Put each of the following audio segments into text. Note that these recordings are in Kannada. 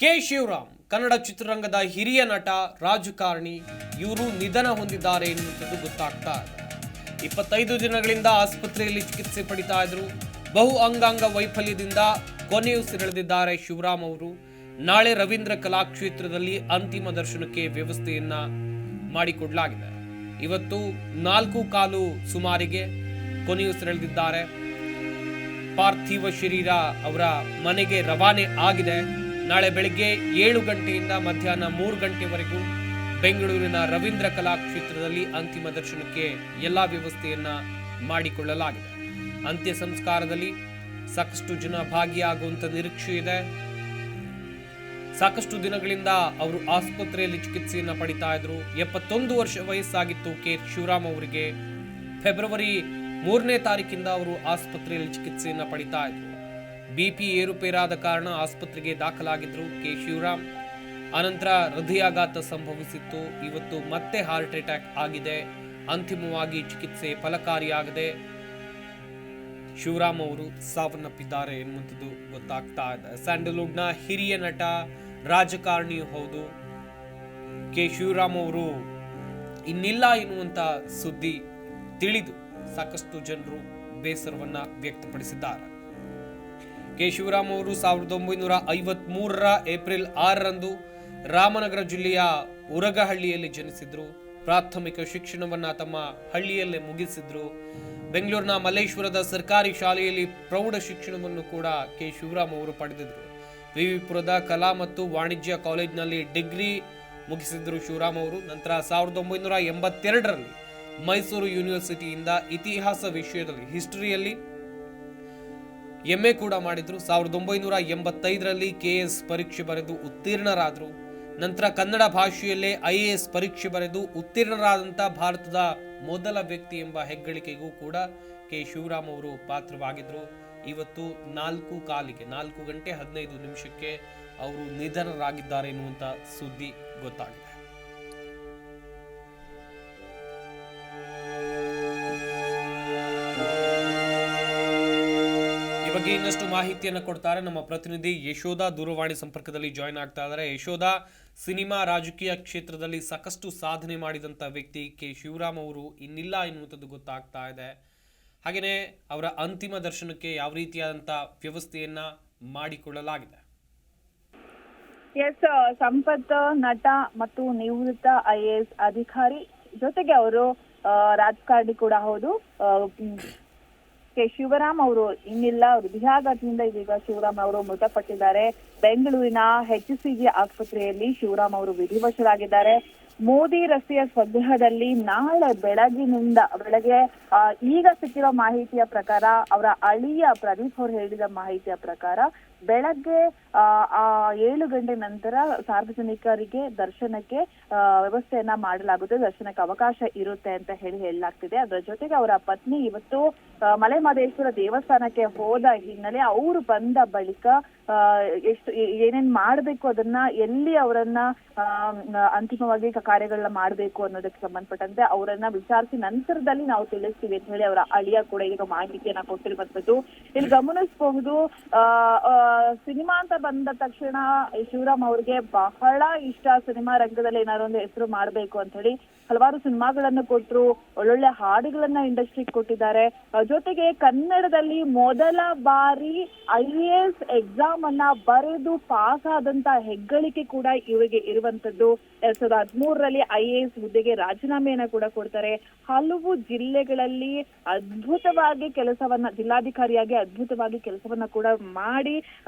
ಕೆ ಶಿವರಾಮ್ ಕನ್ನಡ ಚಿತ್ರರಂಗದ ಹಿರಿಯ ನಟ ರಾಜಕಾರಣಿ ಇವರು ನಿಧನ ಹೊಂದಿದ್ದಾರೆ ಎನ್ನುವಂಥದ್ದು ಗೊತ್ತಾಗ್ತಾ ಇದೆ. 25 ದಿನಗಳಿಂದ ಆಸ್ಪತ್ರೆಯಲ್ಲಿ ಚಿಕಿತ್ಸೆ ಪಡಿತಾ ಇದ್ರು. ಬಹು ಅಂಗಾಂಗ ವೈಫಲ್ಯದಿಂದ ಕೊನೆಯುಸಿರೆಳೆದಿದ್ದಾರೆ ಶಿವರಾಮ್ ಅವರು. ನಾಳೆ ರವೀಂದ್ರ ಕಲಾಕ್ಷೇತ್ರದಲ್ಲಿ ಅಂತಿಮ ದರ್ಶನಕ್ಕೆ ವ್ಯವಸ್ಥೆಯನ್ನ ಮಾಡಿಕೊಡಲಾಗಿದೆ. ಇವತ್ತು 4:15 ಸುಮಾರಿಗೆ ಕೊನೆಯುಸಿರೆಳೆದಿದ್ದಾರೆ. ಪಾರ್ಥಿವ ಶರೀರ ಅವರ ಮನೆಗೆ ರವಾನೆ ಆಗಿದೆ. ನಾಳೆ ಬೆಳಗ್ಗೆ 7 ಗಂಟೆಯಿಂದ ಮಧ್ಯಾಹ್ನ 3 ಗಂಟೆವರೆಗೂ ಬೆಂಗಳೂರಿನ ರವೀಂದ್ರ ಕಲಾಕ್ಷೇತ್ರದಲ್ಲಿ ಅಂತಿಮ ದರ್ಶನಕ್ಕೆ ಎಲ್ಲಾ ವ್ಯವಸ್ಥೆಯನ್ನ ಮಾಡಿಕೊಳ್ಳಲಾಗಿದೆ. ಅಂತ್ಯ ಸಂಸ್ಕಾರದಲ್ಲಿ ಸಾಕಷ್ಟು ಜನ ಭಾಗಿಯಾಗುವಂತ ನಿರೀಕ್ಷೆ ಇದೆ. ಸಾಕಷ್ಟು ದಿನಗಳಿಂದ ಅವರು ಆಸ್ಪತ್ರೆಯಲ್ಲಿ ಚಿಕಿತ್ಸೆಯನ್ನ ಪಡಿತಾ ಇದ್ರು. 71 ವರ್ಷ ವಯಸ್ಸಾಗಿತ್ತು ಕೆ ಶಿವರಾಮ್ ಅವರಿಗೆ. ಫೆಬ್ರವರಿ 3ನೇ ತಾರೀಕಿಂದ ಅವರು ಆಸ್ಪತ್ರೆಯಲ್ಲಿ ಚಿಕಿತ್ಸೆಯನ್ನ ಪಡಿತಾ ಇದ್ರು. ಬಿಪಿ ಏರುಪೇರಾದ ಕಾರಣ ಆಸ್ಪತ್ರೆಗೆ ದಾಖಲಾಗಿದ್ರು ಕೆ ಶಿವರಾಮ್. ಅನಂತರ ಹೃದಯಾಘಾತ ಸಂಭವಿಸಿತ್ತು. ಇವತ್ತು ಮತ್ತೆ ಹಾರ್ಟ್ ಅಟ್ಯಾಕ್ ಆಗಿದೆ. ಅಂತಿಮವಾಗಿ ಚಿಕಿತ್ಸೆ ಫಲಕಾರಿಯಾಗದೆ ಶಿವರಾಮ್ ಅವರು ಸಾವನ್ನಪ್ಪಿದ್ದಾರೆ ಎನ್ನುವಂಥದ್ದು ಗೊತ್ತಾಗ್ತಾ ಇದೆ. ಸ್ಯಾಂಡಲ್ವುಡ್ನ ಹಿರಿಯ ನಟ, ರಾಜಕಾರಣಿಯೂ ಹೌದು. ಕೆ ಶಿವರಾಮ್ ಅವರು ಇನ್ನಿಲ್ಲ ಎನ್ನುವಂತ ಸುದ್ದಿ ತಿಳಿದು ಸಾಕಷ್ಟು ಜನರು ಬೇಸರವನ್ನ ವ್ಯಕ್ತಪಡಿಸಿದ್ದಾರೆ. ಕೆ ಶಿವರಾಮ್ ಅವರು 1953ರ ಏಪ್ರಿಲ್ 6ರಂದು ರಾಮನಗರ ಜಿಲ್ಲೆಯ ಉರಗಹಳ್ಳಿಯಲ್ಲಿ ಜನಿಸಿದ್ರು. ಪ್ರಾಥಮಿಕ ಶಿಕ್ಷಣವನ್ನ ತಮ್ಮ ಹಳ್ಳಿಯಲ್ಲೇ ಮುಗಿಸಿದ್ರು. ಬೆಂಗಳೂರಿನ ಮಲ್ಲೇಶ್ವರದ ಸರ್ಕಾರಿ ಶಾಲೆಯಲ್ಲಿ ಪ್ರೌಢ ಶಿಕ್ಷಣವನ್ನು ಕೂಡ ಕೆ ಶಿವರಾಮ್ ಅವರು ಪಡೆದಿದ್ರು. ವಿವಿಪುರದ ಕಲಾ ಮತ್ತು ವಾಣಿಜ್ಯ ಕಾಲೇಜಿನಲ್ಲಿ ಡಿಗ್ರಿ ಮುಗಿಸಿದ್ರು ಶಿವರಾಮ್ ಅವರು. ನಂತರ 1982ರಲ್ಲಿ ಮೈಸೂರು ಯೂನಿವರ್ಸಿಟಿಯಿಂದ ಇತಿಹಾಸ ವಿಷಯದಲ್ಲಿ ಹಿಸ್ಟರಿಯಲ್ಲಿ MA ಕೂಡ ಮಾಡಿದ್ರು. 1985ರಲ್ಲಿ KS ಪರೀಕ್ಷೆ ಬರೆದು ಉತ್ತೀರ್ಣರಾದರು. ನಂತರ ಕನ್ನಡ ಭಾಷೆಯಲ್ಲೇ IAS ಪರೀಕ್ಷೆ ಬರೆದು ಉತ್ತೀರ್ಣರಾದಂಥ ಭಾರತದ ಮೊದಲ ವ್ಯಕ್ತಿ ಎಂಬ ಹೆಗ್ಗಳಿಕೆಗೂ ಕೂಡ ಕೆ ಶಿವರಾಮ್ ಅವರು ಪಾತ್ರವಾಗಿದ್ರು. ಇವತ್ತು 4 ಗಂಟೆ 15 ನಿಮಿಷಕ್ಕೆ ಅವರು ನಿಧನರಾಗಿದ್ದಾರೆ ಎನ್ನುವಂತ ಸುದ್ದಿ ಗೊತ್ತಾಗಿದೆ. ಈ ಬಗ್ಗೆ ಇನ್ನಷ್ಟು ಮಾಹಿತಿಯನ್ನು ಕೊಡ್ತಾರೆ ನಮ್ಮ ಪ್ರತಿನಿಧಿ ಯಶೋಧ. ದೂರವಾಣಿ ಸಂಪರ್ಕದಲ್ಲಿ ಜಾಯಿನ್ ಆಗ್ತಾ ಇದ್ದಾರೆ. ಯಶೋಧ, ಸಿನಿಮಾ ರಾಜಕೀಯ ಕ್ಷೇತ್ರದಲ್ಲಿ ಸಾಕಷ್ಟು ಸಾಧನೆ ಮಾಡಿದಂಥ ವ್ಯಕ್ತಿ ಕೆ ಶಿವರಾಮ್ ಅವರು ಇನ್ನಿಲ್ಲ ಎನ್ನುವಂಥದ್ದು ಗೊತ್ತಾಗ್ತಾ ಇದೆ. ಹಾಗೆಯೇ ಅವರ ಅಂತಿಮ ದರ್ಶನಕ್ಕೆ ಯಾವ ರೀತಿಯಾದಂಥ ವ್ಯವಸ್ಥೆಯನ್ನ ಮಾಡಿಕೊಳ್ಳಲಾಗಿದೆ? ಎಸ್, ಸಂಪತ್ ನಟ ಮತ್ತು ನಿವೃತ್ತ IAS ಅಧಿಕಾರಿ, ಜೊತೆಗೆ ಅವರು ರಾಜಕಾರಣಿ ಕೂಡ ಹೌದು. ಕೆ ಶಿವರಾಮ್ ಅವರು ಇನ್ನಿಲ್ಲ. ಹೃದಯಾಘಾತದಿಂದ ಇದೀಗ ಶಿವರಾಮ್ ಅವರು ಮೃತಪಟ್ಟಿದ್ದಾರೆ. ಬೆಂಗಳೂರಿನ HCG ಆಸ್ಪತ್ರೆಯಲ್ಲಿ ಶಿವರಾಮ್ ಅವರು ವಿಧಿವಶರಾಗಿದ್ದಾರೆ. ಮೋದಿ ರಸ್ತೆಯ ಸ್ವಗೃಹದಲ್ಲಿ ನಾಳೆ ಬೆಳಗ್ಗೆ ಈಗ ಸಿಕ್ಕಿರೋ ಮಾಹಿತಿಯ ಪ್ರಕಾರ, ಅವರ ಅಳಿಯ ಪ್ರದೀಪ್ ಅವರು ಹೇಳಿದ ಮಾಹಿತಿಯ ಪ್ರಕಾರ ಬೆಳಗ್ಗೆ 7 ಗಂಟೆ ನಂತರ ಸಾರ್ವಜನಿಕರಿಗೆ ದರ್ಶನಕ್ಕೆ ವ್ಯವಸ್ಥೆಯನ್ನ ಮಾಡಲಾಗುತ್ತೆ. ದರ್ಶನಕ್ಕೆ ಅವಕಾಶ ಇರುತ್ತೆ ಅಂತ ಹೇಳಲಾಗ್ತಿದೆ. ಅದರ ಜೊತೆಗೆ ಅವರ ಪತ್ನಿ ಇವತ್ತು ಮಲೆಮಹದೇಶ್ವರ ದೇವಸ್ಥಾನಕ್ಕೆ ಹೋದ ಹಿನ್ನೆಲೆ ಅವರು ಬಂದ ಬಳಿಕ ಏನೇನ್ ಮಾಡ್ಬೇಕು, ಅದನ್ನ ಎಲ್ಲಿ ಅವರನ್ನ ಅಂತಿಮವಾಗಿ ಕಾರ್ಯಗಳನ್ನ ಮಾಡ್ಬೇಕು ಅನ್ನೋದಕ್ಕೆ ಸಂಬಂಧಪಟ್ಟಂತೆ ಅವರನ್ನ ವಿಚಾರಿಸಿ ನಂತರದಲ್ಲಿ ನಾವು ತಿಳಿಸ್ತೀವಿ ಅಂತ ಹೇಳಿ ಅವರ ಅಳಿಯ ಕೂಡ ಈಗ ಮಾಹಿತಿಯನ್ನ ಕೊಟ್ಟಿರುವಂತದ್ದು ಇಲ್ಲಿ ಗಮನಿಸಬಹುದು. ಸಿನಿಮಾ ಅಂತ ಬಂದ ತಕ್ಷಣ ಶಿವರಾಮ್ ಅವ್ರಿಗೆ ಬಹಳ ಇಷ್ಟ. ಸಿನಿಮಾ ರಂಗದಲ್ಲಿ ಏನಾದ್ರು ಒಂದು ಹೆಸರು ಮಾಡ್ಬೇಕು ಅಂತ ಹೇಳಿ ಹಲವಾರು ಸಿನಿಮಾಗಳನ್ನು ಕೊಟ್ಟರು. ಒಳ್ಳೊಳ್ಳೆ ಹಾಡುಗಳನ್ನ ಇಂಡಸ್ಟ್ರಿಗೆ ಕೊಟ್ಟಿದ್ದಾರೆ. ಜೊತೆಗೆ ಕನ್ನಡದಲ್ಲಿ ಮೊದಲ ಬಾರಿ IAS ಎಕ್ಸಾಮ್ ಅನ್ನ ಬರೆದು ಪಾಸ್ ಆದಂತ ಹೆಗ್ಗಳಿಕೆ ಕೂಡ ಇವರಿಗೆ ಇರುವಂತದ್ದು. 2013ರಲ್ಲಿ IAS ಹುದ್ದೆಗೆ ರಾಜೀನಾಮೆಯನ್ನ ಕೂಡ ಕೊಡ್ತಾರೆ. ಹಲವು ಜಿಲ್ಲೆಗಳಲ್ಲಿ ಅದ್ಭುತವಾಗಿ ಕೆಲಸವನ್ನ, ಜಿಲ್ಲಾಧಿಕಾರಿಯಾಗಿ ಅದ್ಭುತವಾಗಿ ಕೆಲಸವನ್ನ ಕೂಡ ಮಾಡಿ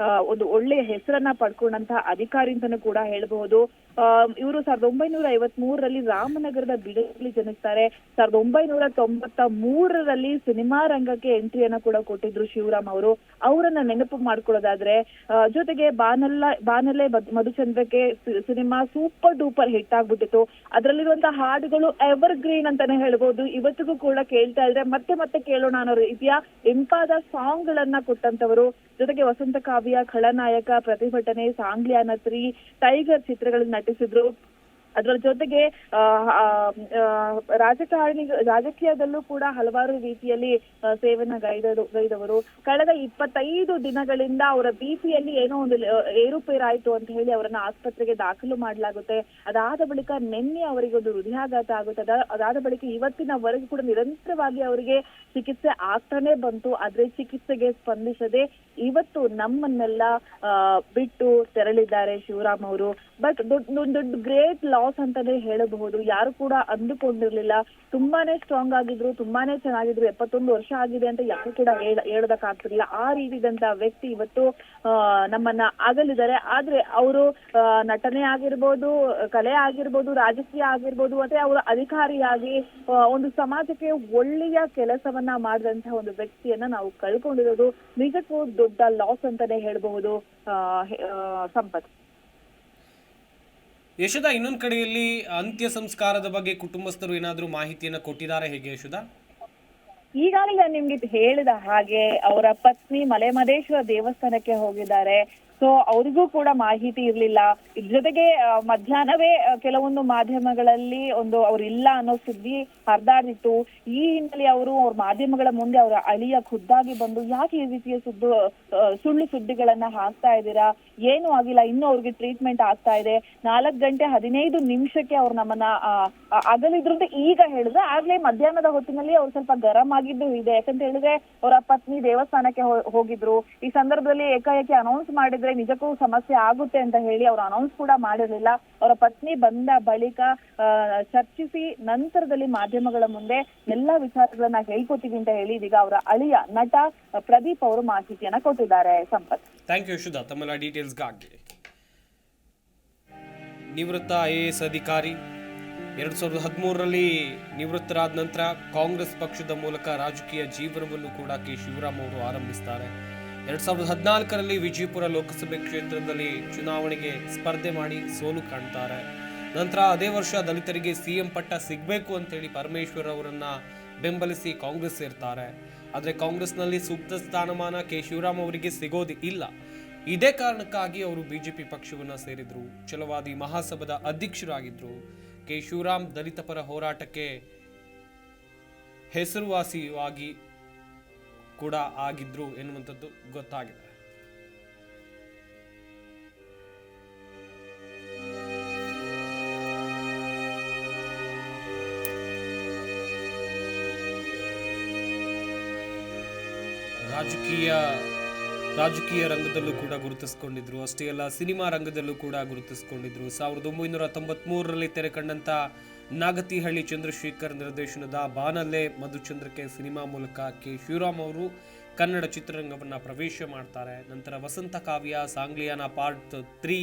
ಒಂದು ಒಳ್ಳೆಯ ಹೆಸರನ್ನ ಪಡ್ಕೊಂಡಂತಹ ಅಧಿಕಾರಿ ಅಂತಾನೂ ಕೂಡ ಹೇಳಬಹುದು. ಇವರು 1953ರಲ್ಲಿ ರಾಮನಗರದ ಬಿಡಲಿ ಜನಿಸ್ತಾರೆ. 1993ರಲ್ಲಿ ಸಿನಿಮಾ ರಂಗಕ್ಕೆ ಎಂಟ್ರಿಯನ್ನ ಕೂಡ ಕೊಟ್ಟಿದ್ರು ಶಿವರಾಮ್ ಅವರು. ಅವರನ್ನ ನೆನಪು ಮಾಡ್ಕೊಳ್ಳೋದಾದ್ರೆ, ಜೊತೆಗೆ ಬಾನಲ್ಲೆ ಮಧುಚಂದ್ರಕ್ಕೆ ಸಿನಿಮಾ ಸೂಪರ್ ಡೂಪರ್ ಹಿಟ್ ಆಗ್ಬಿಟ್ಟಿತ್ತು. ಅದರಲ್ಲಿರುವಂತಹ ಹಾಡುಗಳು ಎವರ್ ಗ್ರೀನ್ ಅಂತಾನೆ ಹೇಳ್ಬೋದು. ಇವತ್ತಿಗೂ ಕೂಡ ಕೇಳ್ತಾ ಇದ್ರೆ ಮತ್ತೆ ಮತ್ತೆ ಕೇಳೋಣ ಅನ್ನೋ ರೀತಿಯ ಇಂಪಾದ ಸಾಂಗ್ ಗಳನ್ನ ಕೊಟ್ಟಂತವರು. ಜೊತೆಗೆ ವಸಂತ ಕಾವ್ಯ, ಖಳನಾಯಕ, ಪ್ರತಿಭಟನೆ, ಸಾಂಗ್ಲಿಯಾನ 3, ಟೈಗರ್ ಚಿತ್ರಗಳಲ್ಲಿ ನಟಿಸಿದ್ರು. ಅದರ ಜೊತೆಗೆ ರಾಜಕೀಯದಲ್ಲೂ ಕೂಡ ಹಲವಾರು ರೀತಿಯಲ್ಲಿ ಸೇವೆನ ಗೈದವರು. ಕಳೆದ 25 ದಿನಗಳಿಂದ ಅವರ ಬಿಪಿಯಲ್ಲಿ ಏನೋ ಒಂದು ಏರುಪೇರಾಯ್ತು ಅಂತ ಹೇಳಿ ಅವರನ್ನ ಆಸ್ಪತ್ರೆಗೆ ದಾಖಲು ಮಾಡಲಾಗುತ್ತೆ. ಅದಾದ ಬಳಿಕ ನಿನ್ನೆ ಅವರಿಗೆ ಒಂದು ಹೃದಯಾಘಾತ ಆಗುತ್ತೆ. ಅದಾದ ಬಳಿಕ ಇವತ್ತಿನವರೆಗೂ ಕೂಡ ನಿರಂತರವಾಗಿ ಅವರಿಗೆ ಚಿಕಿತ್ಸೆ ಆಗ್ತಾನೆ ಬಂತು. ಆದ್ರೆ ಚಿಕಿತ್ಸೆಗೆ ಸ್ಪಂದಿಸದೆ ಇವತ್ತು ನಮ್ಮನ್ನೆಲ್ಲ ಬಿಟ್ಟು ತೆರಳಿದ್ದಾರೆ ಶಿವರಾಮ್ ಅವರು. ಬಟ್ ದೊಡ್ಡ ಗ್ರೇಟ್ ಲಾಸ್ ಅಂತಾನೆ ಹೇಳಬಹುದು. ಯಾರು ಕೂಡ ಅಂದುಕೊಂಡಿರ್ಲಿಲ್ಲ. ತುಂಬಾನೇ ಸ್ಟ್ರಾಂಗ್ ಆಗಿದ್ರು, ತುಂಬಾನೇ ಚೆನ್ನಾಗಿದ್ರು. 71 ವರ್ಷ ಆಗಿದೆ ಅಂತ ಯಾರು ಕೂಡ ಹೇಳೋದಕ್ಕಾಗ್ತಿರ್ಲಿಲ್ಲ. ಆ ರೀತಿದಂತ ವ್ಯಕ್ತಿ ಇವತ್ತು ನಮ್ಮನ್ನ ಅಗಲಿದ್ದಾರೆ. ಆದ್ರೆ ಅವರು ನಟನೆ ಆಗಿರ್ಬೋದು, ಕಲೆ ಆಗಿರ್ಬೋದು, ರಾಜಕೀಯ ಆಗಿರ್ಬೋದು, ಮತ್ತೆ ಅವರು ಅಧಿಕಾರಿಯಾಗಿ ಒಂದು ಸಮಾಜಕ್ಕೆ ಒಳ್ಳೆಯ ಕೆಲಸವನ್ನ ಮಾಡಿದಂತಹ ಒಂದು ವ್ಯಕ್ತಿಯನ್ನ ನಾವು ಕಳ್ಕೊಂಡಿರೋದು ನಿಜಕ್ಕೂ ದೊಡ್ಡ ಲಾಸ್ ಅಂತಾನೆ ಹೇಳಬಹುದು. ಸಂಪತ್, ಯಶೋಧ, ಇನ್ನೊಂದು ಕಡೆಯಲ್ಲಿ ಅಂತ್ಯ ಸಂಸ್ಕಾರದ ಬಗ್ಗೆ ಕುಟುಂಬಸ್ಥರು ಏನಾದರೂ ಮಾಹಿತಿಯನ್ನ ಕೊಟ್ಟಿದ್ದಾರೆ ಹೇಗೆ ಯಶೋಧ? ಈಗಾಗಲೇ ನಿಮ್ಗೆ ಹೇಳಿದ ಹಾಗೆ ಅವರ ಪತ್ನಿ ಮಲೆಮಹದೇಶ್ವರ ದೇವಸ್ಥಾನಕ್ಕೆ ಹೋಗಿದ್ದಾರೆ. ಸೊ ಅವರಿಗೂ ಕೂಡ ಮಾಹಿತಿ ಇರ್ಲಿಲ್ಲ. ಇದ್ರ ಜೊತೆಗೆ ಮಧ್ಯಾಹ್ನವೇ ಕೆಲವೊಂದು ಮಾಧ್ಯಮಗಳಲ್ಲಿ ಅವ್ರು ಇಲ್ಲ ಅನ್ನೋ ಸುದ್ದಿ ಹರಿದಾಡಿತ್ತು. ಈ ಹಿನ್ನೆಲೆ ಅವರು ಅವ್ರ ಮಾಧ್ಯಮಗಳ ಮುಂದೆ ಅವರ ಅಳಿಯ ಖುದ್ದಾಗಿ ಬಂದು ಯಾಕೆ ಈ ರೀತಿಯ ಸುಳ್ಳು ಸುದ್ದಿಗಳನ್ನ ಹಾಕ್ತಾ ಇದ್ದೀರಾ, ಏನು ಆಗಿಲ್ಲ, ಇನ್ನು ಅವ್ರಿಗೆ ಟ್ರೀಟ್ಮೆಂಟ್ ಆಗ್ತಾ ಇದೆ, 4:15 ಅವ್ರು ನಮ್ಮನ್ನ ಅಗಲಿದ್ರು ಅಂತ ಈಗ ಹೇಳಿದ್ರೆ, ಆಗ್ಲೇ ಮಧ್ಯಾಹ್ನದ ಹೊತ್ತಿನಲ್ಲಿ ಅವ್ರು ಸ್ವಲ್ಪ ಗರಂ ಆಗಿದ್ದು ಇದೆ. ಯಾಕಂತ ಹೇಳಿದ್ರೆ ಅವರ ಪತ್ನಿ ದೇವಸ್ಥಾನಕ್ಕೆ ಹೋಗಿದ್ರು. ಈ ಸಂದರ್ಭದಲ್ಲಿ ಏಕಾಏಕಿ ಅನೌನ್ಸ್ ಮಾಡಿದ್ರೆ ನಿಜಕ್ಕೂ ಸಮಸ್ಯೆ ಆಗುತ್ತೆ ಅಂತ ಹೇಳಿ ಅವ್ರು ಅನೌನ್ಸ್ ಕೂಡ ಮಾಡಿರ್ಲಿಲ್ಲ. ಅವರ ಪತ್ನಿ ಬಂದ ಬಳಿಕ ಚರ್ಚಿಸಿ ನಂತರದಲ್ಲಿ ಮಾಧ್ಯಮಗಳ ಮುಂದೆ ಎಲ್ಲಾ ವಿಚಾರಗಳನ್ನ ಹೇಳ್ಕೊತೀವಿ ಅಂತ ಹೇಳಿ ಇದೀಗ ಅವರ ಅಳಿಯ ನಟ ಪ್ರದೀಪ್ ಅವರು ಮಾಹಿತಿಯನ್ನ ಕೊಟ್ಟಿದ್ದಾರೆ. ಸಂಪತ್, ಥ್ಯಾಂಕ್ ಯು ಯಶೋಧ ತಮ್ಮೆಲ್ಲ ಡೀಟೇಲ್ಸ್ಗಾಗಿ. ನಿವೃತ್ತ IAS ಅಧಿಕಾರಿ 2013ರಲ್ಲಿ ನಿವೃತ್ತರಾದ ನಂತರ ಕಾಂಗ್ರೆಸ್ ಪಕ್ಷದ ಮೂಲಕ ರಾಜಕೀಯ ಜೀವನವನ್ನು ಕೂಡ ಕೆ ಶಿವರಾಮ್ ಅವರು ಆರಂಭಿಸ್ತಾರೆ. 2014ರಲ್ಲಿ ವಿಜಯಪುರ ಲೋಕಸಭೆ ಕ್ಷೇತ್ರದಲ್ಲಿ ಚುನಾವಣೆಗೆ ಸ್ಪರ್ಧೆ ಮಾಡಿ ಸೋಲು ಕಾಣ್ತಾರೆ. ನಂತರ ಅದೇ ವರ್ಷ ದಲಿತರಿಗೆ CM ಪಟ್ಟ ಸಿಗಬೇಕು ಅಂತೇಳಿ ಪರಮೇಶ್ವರ್ ಅವರನ್ನ ಬೆಂಬಲಿಸಿ ಕಾಂಗ್ರೆಸ್ ಸೇರ್ತಾರೆ. ಆದರೆ ಕಾಂಗ್ರೆಸ್ನಲ್ಲಿ ಸೂಕ್ತ ಸ್ಥಾನಮಾನ ಕೆ ಶಿವರಾಮ್ ಅವರಿಗೆ ಸಿಗೋದು ಇಲ್ಲ. ಇದೇ ಕಾರಣಕ್ಕಾಗಿ ಅವರು ಬಿಜೆಪಿ ಪಕ್ಷವನ್ನ ಸೇರಿದ್ರು. ಛಲವಾದಿ ಮಹಾಸಭಾದ ಅಧ್ಯಕ್ಷರಾಗಿದ್ರು. ಕೆ ಶಿವರಾಮ್ ದಲಿತ ಪರ ಹೋರಾಟಕ್ಕೆ ಹೆಸರುವಾಸಿಯಾಗಿ ಕೂಡ ಆಗಿದ್ರು ಎನ್ನುವಂಥದ್ದು ಗೊತ್ತಾಗಿದೆ. ರಾಜಕೀಯ ರಂಗದಲ್ಲೂ ಕೂಡ ಗುರುತಿಸಿಕೊಂಡಿದ್ರು. ಅಷ್ಟೇ ಅಲ್ಲ, ಸಿನಿಮಾ ರಂಗದಲ್ಲೂ ಕೂಡ ಗುರುತಿಸಿಕೊಂಡಿದ್ರು. 1993ರಲ್ಲಿ ತೆರೆ ಕಂಡಂತ ನಾಗತಿಹಳ್ಳಿ ಚಂದ್ರಶೇಖರ್ ನಿರ್ದೇಶನದ ಬಾನಲ್ಲೇ ಮಧುಚಂದ್ರಕ್ಕೆ ಸಿನಿಮಾ ಮೂಲಕ ಕೆ ಶಿವರಾಮ್ ಅವರು ಕನ್ನಡ ಚಿತ್ರರಂಗವನ್ನು ಪ್ರವೇಶ ಮಾಡ್ತಾರೆ. ನಂತರ ವಸಂತ ಕಾವ್ಯ, ಸಾಂಗ್ಲಿಯಾನ ಪಾರ್ಟ್ 3,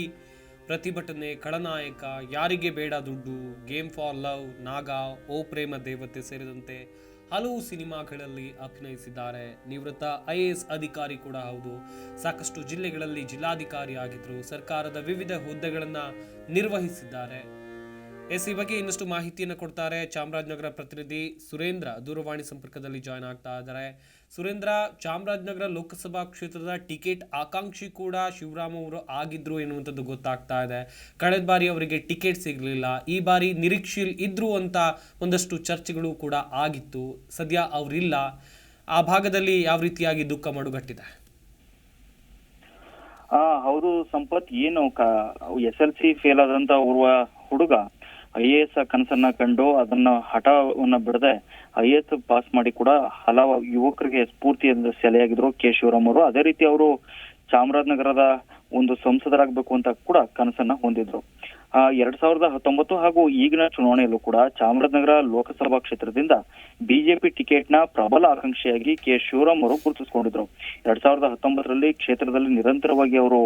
ಪ್ರತಿಭಟನೆ, ಖಳನಾಯಕ, ಯಾರಿಗೆ ಬೇಡ ದುಡ್ಡು, ಗೇಮ್ ಫಾರ್ ಲವ್, ನಾಗ, ಓ ಪ್ರೇಮ ದೇವತೆ ಸೇರಿದಂತೆ ಹಲವು ಸಿನಿಮಾಗಳಲ್ಲಿ ಅಭಿನಯಿಸಿದ್ದಾರೆ. ನಿವೃತ್ತ IAS ಅಧಿಕಾರಿ ಕೂಡ ಹೌದು. ಸಾಕಷ್ಟು ಜಿಲ್ಲೆಗಳಲ್ಲಿ ಜಿಲ್ಲಾಧಿಕಾರಿ ಆಗಿದ್ರು. ಸರ್ಕಾರದ ವಿವಿಧ ಹುದ್ದೆಗಳನ್ನು ನಿರ್ವಹಿಸಿದ್ದಾರೆ. ಈ ಬಗ್ಗೆ ಇನ್ನಷ್ಟು ಮಾಹಿತಿಯನ್ನು ಕೊಡ್ತಾರೆ ಚಾಮರಾಜನಗರ ಪ್ರತಿನಿಧಿ ಸುರೇಂದ್ರ ದೂರವಾಣಿ ಸಂಪರ್ಕದಲ್ಲಿ ಜಾಯ್ನ್ ಆಗ್ತಾ ಇದ್ದಾರೆ. ಸುರೇಂದ್ರ, ಚಾಮರಾಜನಗರ ಲೋಕಸಭಾ ಕ್ಷೇತ್ರದ ಟಿಕೆಟ್ ಆಕಾಂಕ್ಷಿ ಕೂಡ ಶಿವರಾಮ್ ಅವರು ಆಗಿದ್ರು ಎನ್ನುವಂಥದ್ದು ಗೊತ್ತಾಗ್ತಾ ಇದೆ. ಕಳೆದ ಬಾರಿ ಅವರಿಗೆ ಟಿಕೆಟ್ ಸಿಗಲಿಲ್ಲ. ಈ ಬಾರಿ ನಿರೀಕ್ಷೆಯಲ್ಲಿ ಇದ್ರು ಅಂತ ಒಂದಷ್ಟು ಚರ್ಚೆಗಳು ಕೂಡ ಆಗಿತ್ತು. ಸದ್ಯ ಅವರಿಲ್ಲ. ಆ ಭಾಗದಲ್ಲಿ ಯಾವ ರೀತಿಯಾಗಿ ದುಃಖ ಮಡುಗಟ್ಟಿದೆ? ಹೌದು ಸಂಪತ್, ಏನು SLC ಫೇಲ್ ಆದಂತ ಓರ್ವ ಹುಡುಗ IAS ಕನಸನ್ನ ಕಂಡು ಅದನ್ನ ಹಠವನ್ನ ಬಿಡದೆ IAS ಪಾಸ್ ಮಾಡಿ ಕೂಡ ಹಲವು ಯುವಕರಿಗೆ ಸ್ಫೂರ್ತಿಯ ಸೆಲೆಯಾಗಿದ್ರು ಕೆ ಶಿವರಾಮ್ ಅವರು. ಅದೇ ರೀತಿ ಅವರು ಚಾಮರಾಜನಗರದ ಒಂದು ಸಂಸದರಾಗಬೇಕು ಅಂತ ಕೂಡ ಕನಸನ್ನ ಹೊಂದಿದ್ರು. 2019 ಹಾಗೂ ಈಗಿನ ಚುನಾವಣೆಯಲ್ಲೂ ಕೂಡ ಚಾಮರಾಜನಗರ ಲೋಕಸಭಾ ಕ್ಷೇತ್ರದಿಂದ ಬಿಜೆಪಿ ಟಿಕೆಟ್ ನ ಪ್ರಬಲ ಆಕಾಂಕ್ಷಿಯಾಗಿ ಕೆ ಶಿವರಾಮ್ ಅವರು ಗುರುತಿಸಿಕೊಂಡಿದ್ರು. 2019ರಲ್ಲಿ ಕ್ಷೇತ್ರದಲ್ಲಿ ನಿರಂತರವಾಗಿ ಅವರು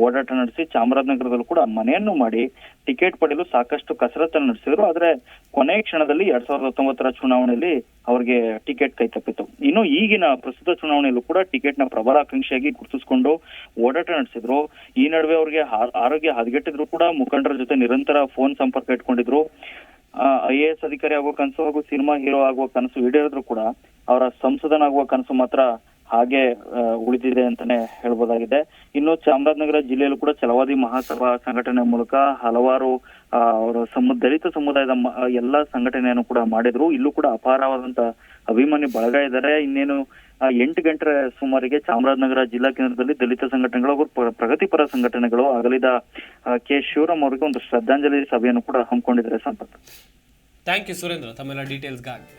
ಓಡಾಟ ನಡೆಸಿ ಚಾಮರಾಜನಗರದಲ್ಲೂ ಕೂಡ ಮನೆಯನ್ನು ಮಾಡಿ ಟಿಕೆಟ್ ಪಡೆಯಲು ಸಾಕಷ್ಟು ಕಸರತ್ತನ್ನು ನಡೆಸಿದ್ರು. ಆದ್ರೆ ಕೊನೆಯ ಕ್ಷಣದಲ್ಲಿ 2019ರ ಚುನಾವಣೆಯಲ್ಲಿ ಅವರಿಗೆ ಟಿಕೆಟ್ ಕೈ ತಪ್ಪಿತ್ತು. ಇನ್ನು ಈಗಿನ ಪ್ರಸ್ತುತ ಚುನಾವಣೆಯಲ್ಲೂ ಕೂಡ ಟಿಕೆಟ್ ನ ಪ್ರಬಲ ಆಕಾಂಕ್ಷಿಯಾಗಿ ಗುರುತಿಸಿಕೊಂಡು ಓಡಾಟ ನಡೆಸಿದ್ರು. ಈ ನಡುವೆ ಅವರಿಗೆ ಆರೋಗ್ಯ ಹದಗೆಟ್ಟಿದ್ರು ಕೂಡ ಮುಖಂಡರ ಜೊತೆ ನಿರಂತರ ಫೋನ್ ಸಂಪರ್ಕ ಇಟ್ಕೊಂಡಿದ್ರು. IAS ಅಧಿಕಾರಿ ಆಗುವ ಕನಸು ಹಾಗೂ ಸಿನಿಮಾ ಹೀರೋ ಆಗುವ ಕನಸು ಈಡೇರಿದ್ರು ಕೂಡ ಅವರ ಸಂಸದನಾಗುವ ಕನಸು ಮಾತ್ರ ಹಾಗೆ ಉಳಿದಿದೆ ಅಂತಾನೆ ಹೇಳ್ಬೋದಾಗಿದೆ. ಇನ್ನು ಚಾಮರಾಜನಗರ ಜಿಲ್ಲೆಯಲ್ಲೂ ಕೂಡ ಛಲವಾದಿ ಮಹಾಸಭಾ ಸಂಘಟನೆ ಮೂಲಕ ಹಲವಾರು ಅವರ ದಲಿತ ಸಮುದಾಯದ ಎಲ್ಲಾ ಸಂಘಟನೆಯನ್ನು ಕೂಡ ಮಾಡಿದ್ರು. ಇಲ್ಲೂ ಕೂಡ ಅಪಾರವಾದಂತ ಅಭಿಮಾನಿ ಬಳಗ ಇದ್ದಾರೆ. ಇನ್ನೇನು 8 ಗಂಟೆ ಸುಮಾರಿಗೆ ಚಾಮರಾಜನಗರ ಜಿಲ್ಲಾ ಕೇಂದ್ರದಲ್ಲಿ ದಲಿತ ಸಂಘಟನೆಗಳು ಹಾಗೂ ಪ್ರಗತಿಪರ ಸಂಘಟನೆಗಳು ಅಗಲಿದ ಕೆ ಶಿವರಾಮ್ ಅವರಿಗೆ ಒಂದು ಶ್ರದ್ಧಾಂಜಲಿ ಸಭೆಯನ್ನು ಕೂಡ ಹಮ್ಮಿಕೊಂಡಿದ್ದಾರೆ. ಸಂಪತ್. ಥ್ಯಾಂಕ್ ಯು ಸುರೇಂದ್ರ ತಮ್ಮೆಲ್ಲ ಡೀಟೇಲ್ಸ್ಗಾಗಿ.